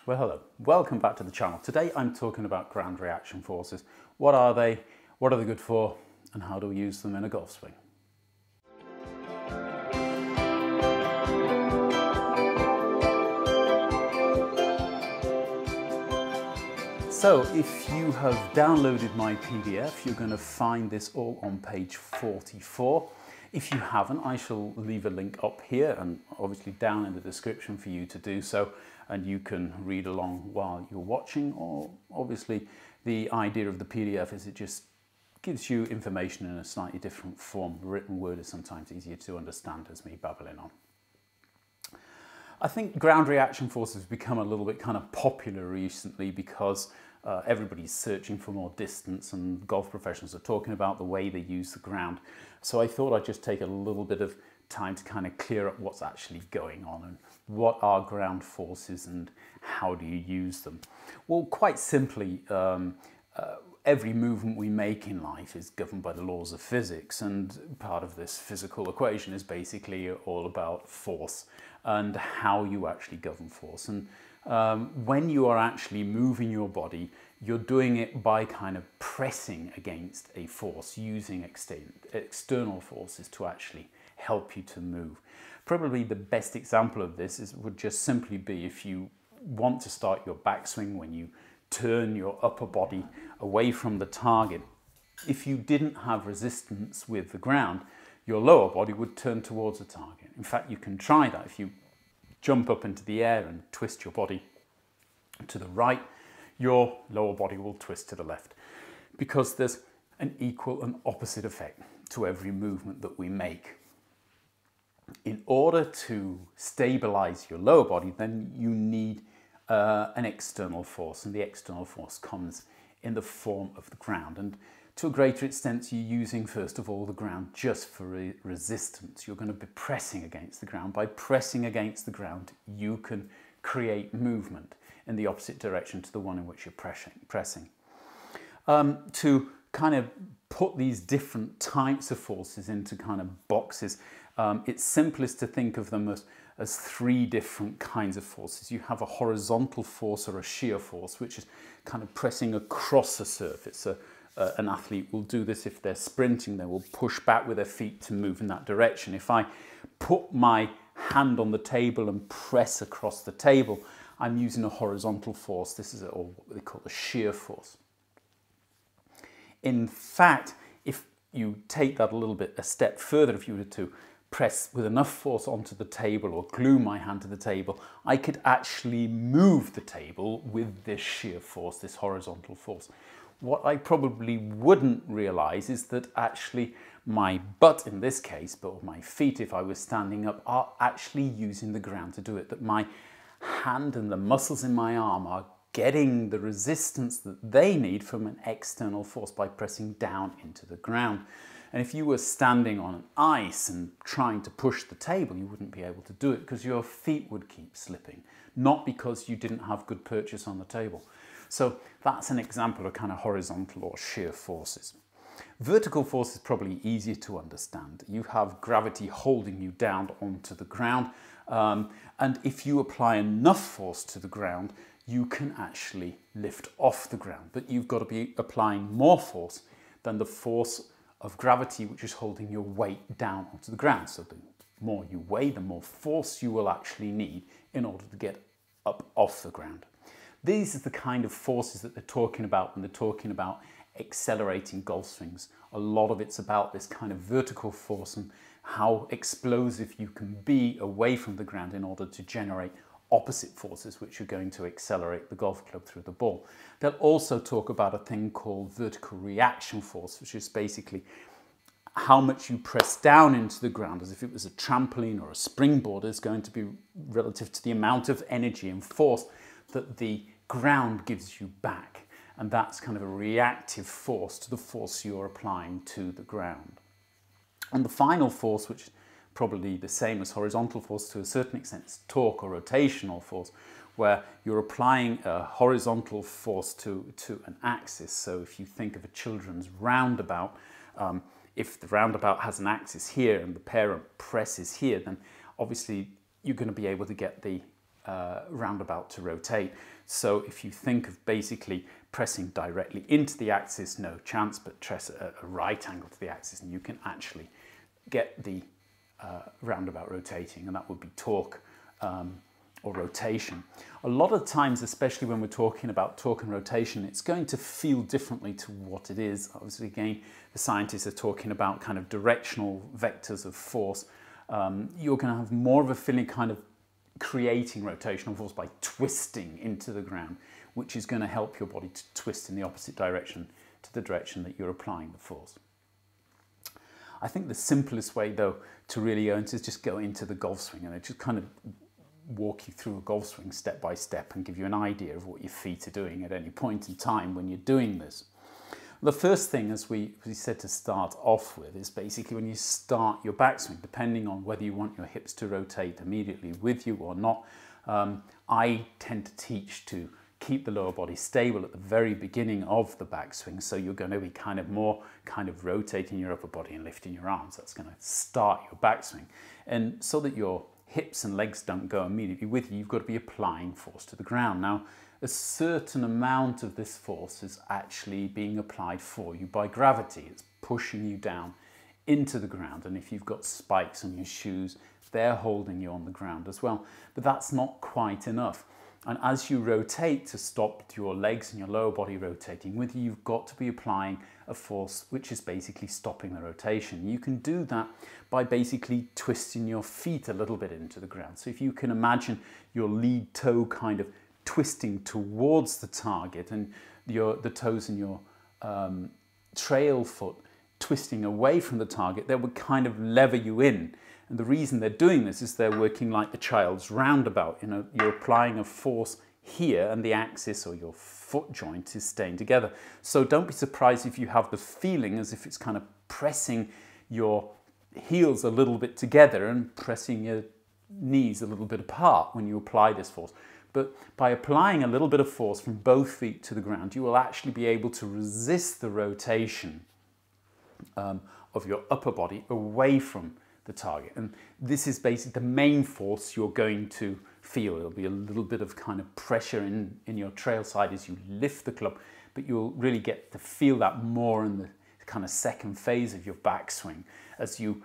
Well, hello, welcome back to the channel. Today I'm talking about ground reaction forces. What are they, what are they good for, and how do we use them in a golf swing? So if you have downloaded my PDF, you're going to find this all on page 44. If you haven't, I shall leave a link up here and obviously down in the description for you to do so, and you can read along while you're watching. Or obviously the idea of the PDF is it just gives you information in a slightly different form. Written word is sometimes easier to understand as me babbling on. I think ground reaction forces have become a little bit kind of popular recently because everybody's searching for more distance and golf professionals are talking about the way they use the ground. So I thought I'd just take a little bit of time to kind of clear up what's actually going on and what are ground forces and how do you use them. Well, quite simply, every movement we make in life is governed by the laws of physics, and part of this physical equation is basically all about force and how you actually govern force. And when you are actually moving your body, you're doing it by kind of pressing against a force, using external forces to actually help you to move. Probably the best example of this would just simply be if you want to start your backswing, when you turn your upper body away from the target. If you didn't have resistance with the ground, your lower body would turn towards the target. In fact, you can try that. If you jump up into the air and twist your body to the right, your lower body will twist to the left, because there's an equal and opposite effect to every movement that we make. In order to stabilize your lower body, then you need an external force, and the external force comes in the form of the ground. And to a greater extent, you're using, first of all, the ground just for resistance. You're going to be pressing against the ground. By pressing against the ground, you can create movement in the opposite direction to the one in which you're pressing. To kind of put these different types of forces into kind of boxes, it's simplest to think of them as three different kinds of forces. You have a horizontal force or a shear force, which is kind of pressing across a surface. An athlete will do this if they're sprinting. They will push back with their feet to move in that direction. If I put my hand on the table and press across the table, I'm using a horizontal force. This is what they call a shear force. In fact, if you take that a step further, if you were to press with enough force onto the table or glue my hand to the table, I could actually move the table with this shear force, this horizontal force. What I probably wouldn't realize is that actually my butt in this case, but my feet if I was standing up, are actually using the ground to do it, that my hand and the muscles in my arm are getting the resistance that they need from an external force by pressing down into the ground. And if you were standing on ice and trying to push the table, you wouldn't be able to do it because your feet would keep slipping, not because you didn't have good purchase on the table. So that's an example of kind of horizontal or shear forces. Vertical force is probably easier to understand. You have gravity holding you down onto the ground, and if you apply enough force to the ground, you can actually lift off the ground. But you've got to be applying more force than the force of gravity, which is holding your weight down onto the ground. So the more you weigh, the more force you will actually need in order to get up off the ground. These are the kind of forces that they're talking about when they're talking about accelerating golf swings. A lot of it's about this kind of vertical force and how explosive you can be away from the ground in order to generate opposite forces which are going to accelerate the golf club through the ball. They'll also talk about a thing called vertical reaction force, which is basically how much you press down into the ground as if it was a trampoline or a springboard is going to be relative to the amount of energy and force that the ground gives you back. And that's kind of a reactive force to the force you're applying to the ground. And the final force, which is probably the same as horizontal force to a certain extent, is torque or rotational force, where you're applying a horizontal force to an axis. So if you think of a children's roundabout, if the roundabout has an axis here and the parent presses here, then obviously you're going to be able to get the roundabout to rotate. So if you think of basically pressing directly into the axis, no chance, but press a right angle to the axis and you can actually get the roundabout rotating, and that would be torque or rotation. A lot of times, especially when we're talking about torque and rotation, it's going to feel differently to what it is. Obviously, again, the scientists are talking about kind of directional vectors of force. You're going to have more of a feeling kind of creating rotational force by twisting into the ground, which is going to help your body to twist in the opposite direction to the direction that you're applying the force. I think the simplest way, though, to really earn is just go into the golf swing, and I just kind of walk you through a golf swing step by step and give you an idea of what your feet are doing at any point in time when you're doing this. The first thing, as we said to start off with, is basically when you start your backswing, depending on whether you want your hips to rotate immediately with you or not, I tend to teach to keep the lower body stable at the very beginning of the backswing. So you're going to be kind of rotating your upper body and lifting your arms. That's going to start your backswing. And so that your hips and legs don't go immediately with you, you've got to be applying force to the ground. Now, a certain amount of this force is actually being applied for you by gravity. It's pushing you down into the ground, and if you've got spikes on your shoes, they're holding you on the ground as well. But that's not quite enough. And as you rotate to stop your legs and your lower body rotating with you, you've got to be applying a force which is basically stopping the rotation. You can do that by basically twisting your feet a little bit into the ground. So if you can imagine your lead toe kind of twisting towards the target and the toes in your trail foot twisting away from the target, they would kind of lever you in. And the reason they're doing this is they're working like the child's roundabout. You know, you're applying a force here and the axis or your foot joint is staying together. So don't be surprised if you have the feeling as if it's kind of pressing your heels a little bit together and pressing your knees a little bit apart when you apply this force. But by applying a little bit of force from both feet to the ground, you will actually be able to resist the rotation of your upper body away from the target. And this is basically the main force you're going to feel. There'll be a little bit of kind of pressure in your trail side as you lift the club, but you'll really get to feel that more in the kind of second phase of your backswing as you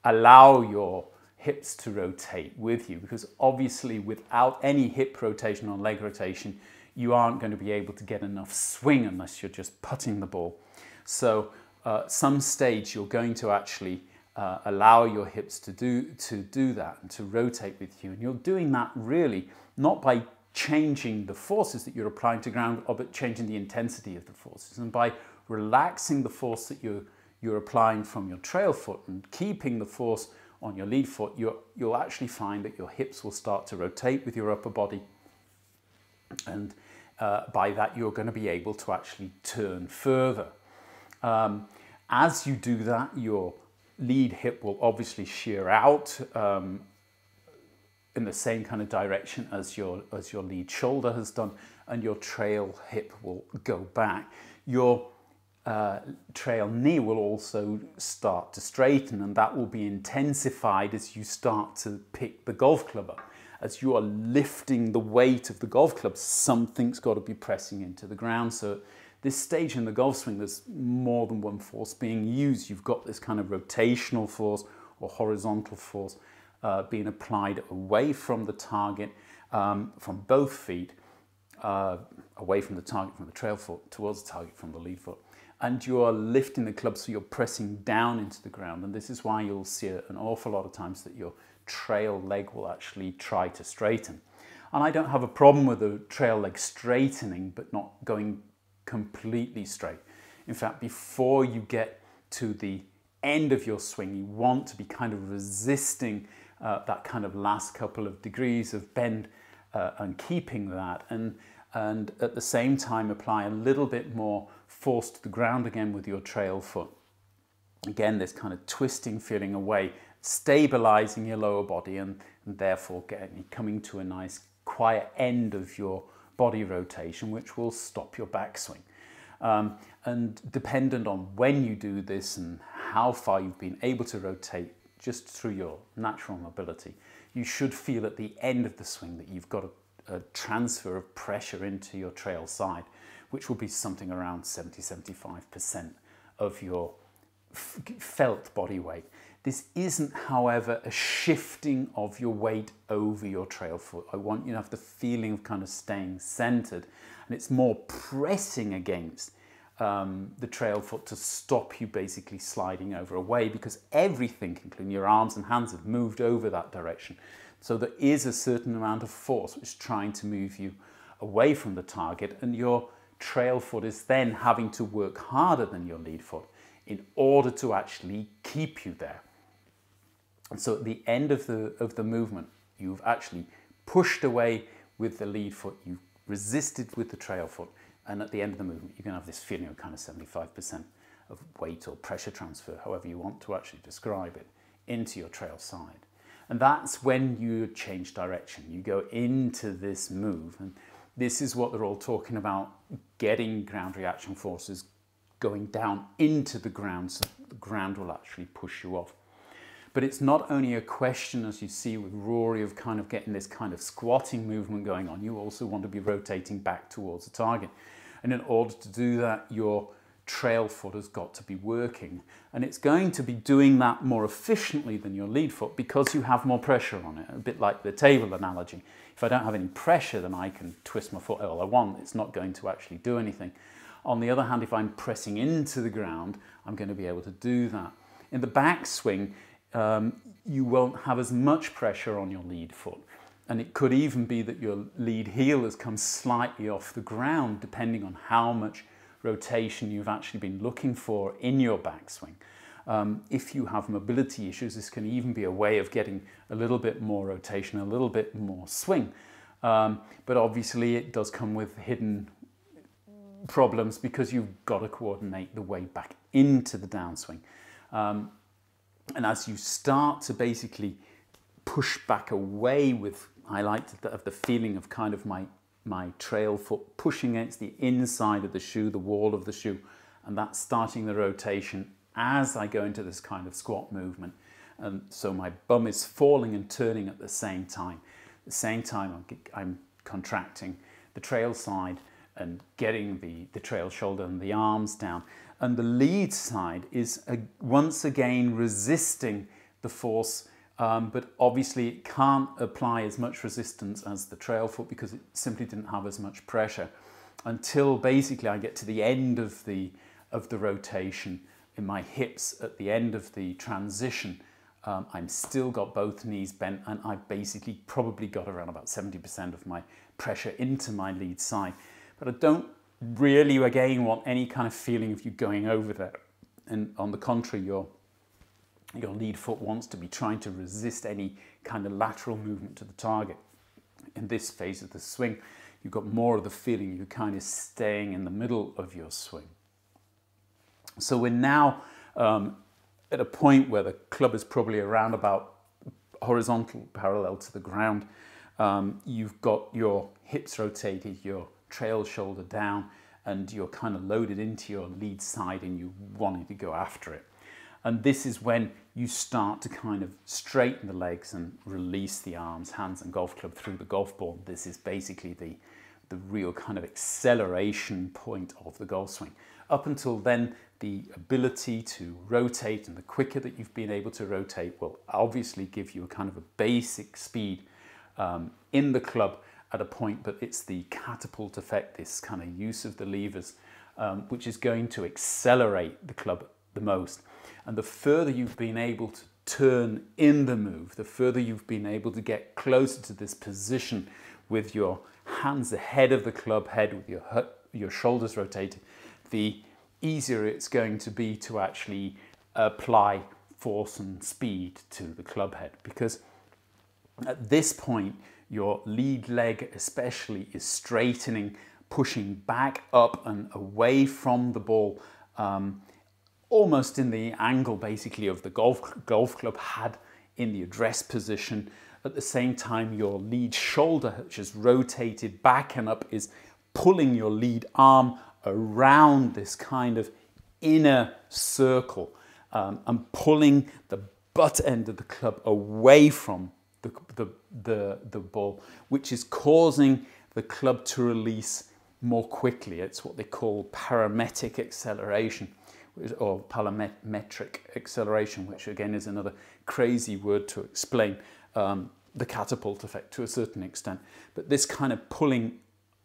allow your hips to rotate with you, because obviously without any hip rotation or leg rotation, you aren't going to be able to get enough swing unless you're just putting the ball. So some stage you're going to actually allow your hips to do that and to rotate with you. And you're doing that really not by changing the forces that you're applying to ground, but changing the intensity of the forces. And by relaxing the force that you're applying from your trail foot and keeping the force on your lead foot, you'll actually find that your hips will start to rotate with your upper body. And by that, you're going to be able to actually turn further. As you do that, your lead hip will obviously shear out in the same kind of direction as your lead shoulder has done, and your trail hip will go back. Your trail knee will also start to straighten, and that will be intensified as you start to pick the golf club up. As you are lifting the weight of the golf club, something's got to be pressing into the ground. So this stage in the golf swing, there's more than one force being used. You've got this kind of rotational force or horizontal force being applied away from the target, from both feet, away from the target from the trail foot towards the target from the lead foot. And you are lifting the club, so you're pressing down into the ground. And this is why you'll see an awful lot of times that your trail leg will actually try to straighten. And I don't have a problem with the trail leg straightening, but not going completely straight. In fact, before you get to the end of your swing, you want to be kind of resisting that kind of last couple of degrees of bend and keeping that, and at the same time apply a little bit more force to the ground again with your trail foot. Again, this kind of twisting feeling away, stabilizing your lower body, and therefore coming to a nice quiet end of your body rotation, which will stop your backswing. And dependent on when you do this and how far you've been able to rotate just through your natural mobility, you should feel at the end of the swing that you've got a transfer of pressure into your trail side, which will be something around 70–75% of your felt body weight. This isn't, however, a shifting of your weight over your trail foot. I want you to have the feeling of kind of staying centered, and it's more pressing against the trail foot to stop you basically sliding over away, because everything, including your arms and hands, have moved over that direction. So there is a certain amount of force which is trying to move you away from the target, and your trail foot is then having to work harder than your lead foot in order to actually keep you there. And so at the end of the movement, you've actually pushed away with the lead foot, you've resisted with the trail foot, and at the end of the movement, you're going to have this feeling of kind of 75% of weight or pressure transfer, however you want to actually describe it, into your trail side. And that's when you change direction. You go into this move, and this is what they're all talking about, getting ground reaction forces going down into the ground, so the ground will actually push you off. But it's not only a question, as you see with Rory, of kind of getting this kind of squatting movement going on. You also want to be rotating back towards the target. And in order to do that, your trail foot has got to be working. And it's going to be doing that more efficiently than your lead foot because you have more pressure on it. A bit like the table analogy. If I don't have any pressure, then I can twist my foot all I want. It's not going to actually do anything. On the other hand, if I'm pressing into the ground, I'm going to be able to do that. In the backswing, you won't have as much pressure on your lead foot. And it could even be that your lead heel has come slightly off the ground, depending on how much rotation you've actually been looking for in your backswing. If you have mobility issues, this can even be a way of getting a little bit more rotation, a little bit more swing. But obviously it does come with hidden problems because you've got to coordinate the way back into the downswing. And as you start to basically push back away with, I like to have the feeling of kind of my trail foot pushing against the inside of the shoe, the wall of the shoe, and that's starting the rotation as I go into this kind of squat movement. And so my bum is falling and turning at the same time. At the same time, I'm contracting the trail side and getting the trail shoulder and the arms down. And the lead side is once again resisting the force, but obviously it can't apply as much resistance as the trail foot because it simply didn't have as much pressure until basically I get to the end of the rotation in my hips at the end of the transition. I'm still got both knees bent, and I basically probably got around about 70% of my pressure into my lead side. But I don't really, again, want any kind of feeling of you going over there. And on the contrary, your lead foot wants to be trying to resist any kind of lateral movement to the target. In this phase of the swing, you've got more of the feeling you're kind of staying in the middle of your swing. So we're now at a point where the club is probably around about horizontal, parallel to the ground. You've got your hips rotated, your trail shoulder down, and you're kind of loaded into your lead side and you wanting to go after it. And this is when you start to kind of straighten the legs and release the arms, hands and golf club through the golf ball. This is basically the real kind of acceleration point of the golf swing. Up until then, the ability to rotate and the quicker that you've been able to rotate will obviously give you a kind of a basic speed in the club at a point, but it's the catapult effect, this kind of use of the levers, which is going to accelerate the club the most. And the further you've been able to turn in the move, the further you've been able to get closer to this position with your hands ahead of the club head, with your shoulders rotated, the easier it's going to be to actually apply force and speed to the club head. Because at this point, your lead leg especially is straightening, pushing back up and away from the ball, almost in the angle basically of the golf club head in the address position. At the same time, your lead shoulder, which is rotated back and up, is pulling your lead arm around this kind of inner circle and pulling the butt end of the club away from the ball, which is causing the club to release more quickly. It's what they call parametric acceleration, or parametric acceleration, which again is another crazy word to explain the catapult effect to a certain extent. But this kind of pulling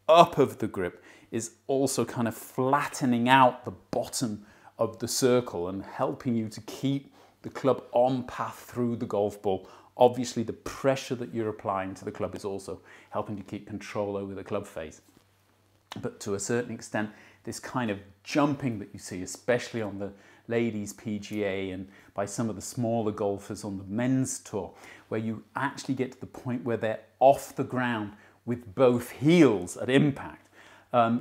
up of the grip is also kind of flattening out the bottom of the circle and helping you to keep the club on path through the golf ball. Obviously, the pressure that you're applying to the club is also helping to keep control over the club face. But to a certain extent, this kind of jumping that you see, especially on the ladies PGA and by some of the smaller golfers on the men's tour, where you actually get to the point where they're off the ground with both heels at impact,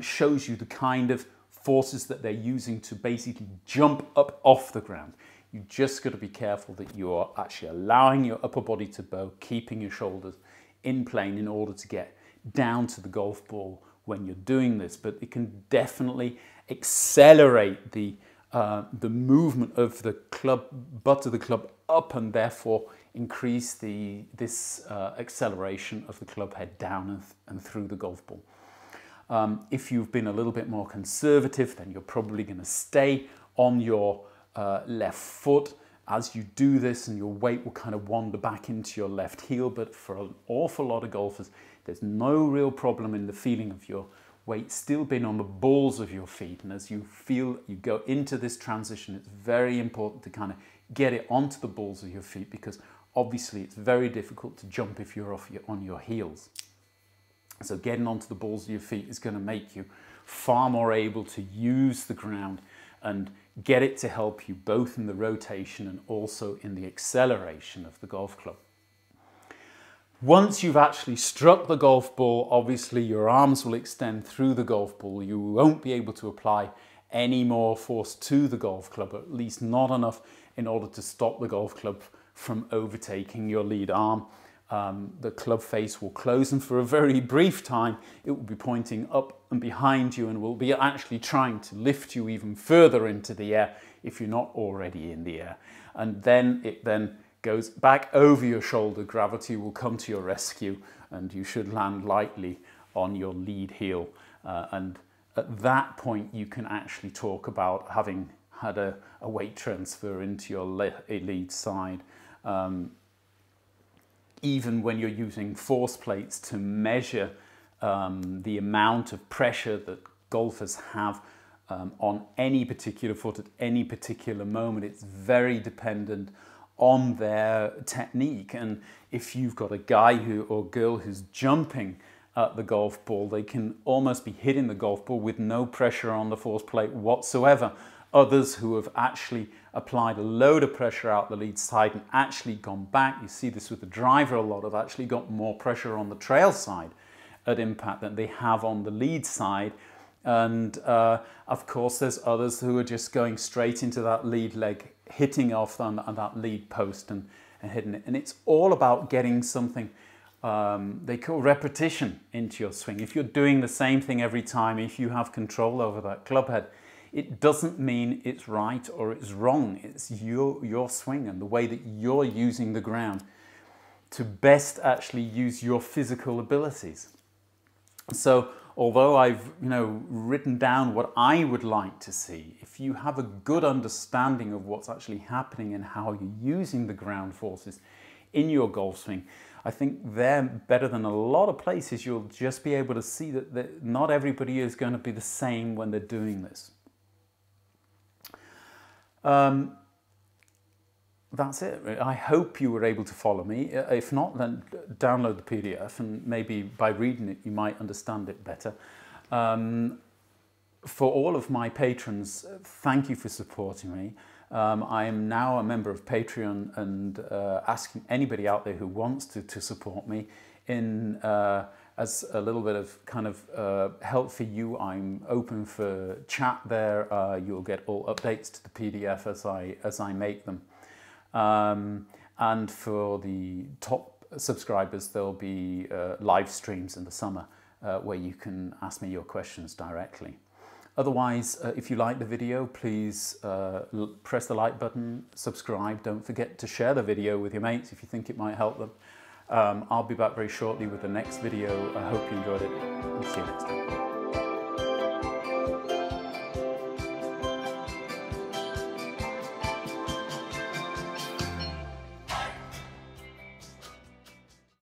shows you the kind of forces that they're using to basically jump up off the ground. You just got to be careful that you are actually allowing your upper body to bow, keeping your shoulders in plane in order to get down to the golf ball when you're doing this. But it can definitely accelerate the movement of the club, butt of the club up, and therefore increase this acceleration of the club head down and through the golf ball. If you've been a little bit more conservative, then you're probably going to stay on your left foot as you do this, and your weight will kind of wander back into your left heel. But for an awful lot of golfers, there's no real problem in the feeling of your weight still being on the balls of your feet. And as you feel you go into this transition, it's very important to kind of get it onto the balls of your feet, because obviously it's very difficult to jump if you're on your heels. So getting onto the balls of your feet is going to make you far more able to use the ground and get it to help you both in the rotation and also in the acceleration of the golf club. Once you've actually struck the golf ball, obviously your arms will extend through the golf ball. You won't be able to apply any more force to the golf club, or at least not enough in order to stop the golf club from overtaking your lead arm. The club face will close, and for a very brief time it will be pointing up and behind you and will be actually trying to lift you even further into the air if you're not already in the air. And then it goes back over your shoulder. Gravity will come to your rescue and you should land lightly on your lead heel. And at that point you can actually talk about having had a weight transfer into your lead side. Even when you're using force plates to measure the amount of pressure that golfers have on any particular foot at any particular moment, it's very dependent on their technique. And if you've got a guy or girl who's jumping at the golf ball, they can almost be hitting the golf ball with no pressure on the force plate whatsoever. Others who have actually applied a load of pressure out the lead side and actually gone back, you see this with the driver a lot, have actually got more pressure on the trail side at impact than they have on the lead side. And of course there's others who are just going straight into that lead leg, hitting off on that lead post and hitting it. And it's all about getting something they call repetition into your swing. If you're doing the same thing every time, if you have control over that club head, it doesn't mean it's right or it's wrong. It's your swing and the way that you're using the ground to best actually use your physical abilities. So although I've written down what I would like to see, if you have a good understanding of what's actually happening and how you're using the ground forces in your golf swing, I think they're better than a lot of places. You'll just be able to see that not everybody is going to be the same when they're doing this. That's it. I hope you were able to follow me. If not, then download the PDF and maybe by reading it you might understand it better. For all of my patrons, thank you for supporting me. I am now a member of Patreon and asking anybody out there who wants to support me in as a little bit of kind of help for you. I'm open for chat there. You'll get all updates to the PDF as I make them. And for the top subscribers, there'll be live streams in the summer where you can ask me your questions directly. Otherwise, if you like the video, please press the like button, subscribe. Don't forget to share the video with your mates if you think it might help them. I'll be back very shortly with the next video. I hope you enjoyed it, and see you next time.